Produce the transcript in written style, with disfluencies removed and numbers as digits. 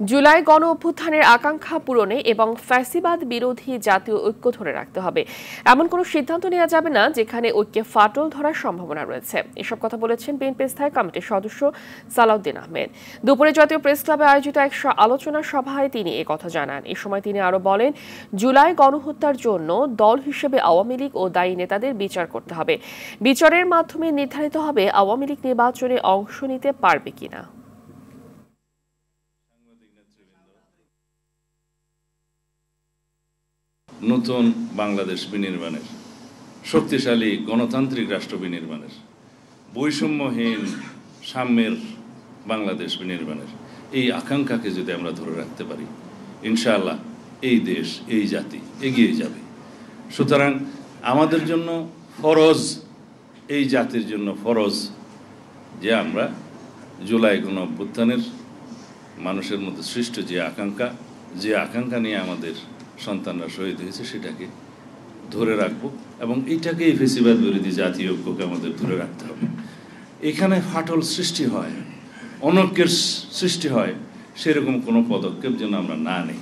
জুলাই গণ অভ্যুত্থানের আকাঙ্ক্ষা পূরণে এবং ফ্যাসিবাদ বিরোধী জাতীয় ঐক্য ধরে রাখতে হবে, এমন কোনো সিদ্ধান্ত নেওয়া যাবে না যেখানে ঐক্যে ফাটল ধরার সম্ভাবনা রয়েছে। এসব কথা বলেছেন বিএনপি স্থায়ী কমিটির সদস্য সালাউদ্দিন আহমেদ। দুপুরে জাতীয় প্রেস ক্লাবে আয়োজিত এক আলোচনা সভায় তিনি কথা জানান। এ সময় তিনি আরো বলেন, জুলাই গণহত্যার জন্য দল হিসেবে আওয়ামী লীগ ও দায়ী নেতাদের বিচার করতে হবে। বিচারের মাধ্যমে নির্ধারিত হবে আওয়ামী লীগ নির্বাচনে অংশ নিতে পারবে কিনা। নতুন বাংলাদেশ বিনির্মাণের, শক্তিশালী গণতান্ত্রিক রাষ্ট্র বিনির্মাণের, বৈষম্যহীন সাম্যের বাংলাদেশ বিনির্মাণের এই আকাঙ্ক্ষাকে যদি আমরা ধরে রাখতে পারি, ইনশাআল্লাহ এই দেশ, এই জাতি এগিয়ে যাবে। সুতরাং আমাদের জন্য ফরজ, এই জাতির জন্য ফরজ যে আমরা জুলাই গণ অভ্যুত্থানের মানুষের মধ্যে সৃষ্ট যে আকাঙ্ক্ষা নিয়ে আমাদের সন্তানরা শহীদ হয়েছে সেটাকে ধরে রাখবো এবং এইটাকেই ফ্যাসিবাদ বিরোধী জাতীয় ঐক্যকে আমাদের ধরে রাখতে হবে। এখানে ফাটল সৃষ্টি হয়, অনৈক্যের সৃষ্টি হয়, সেরকম কোনো পদক্ষেপ যেন আমরা না নিই।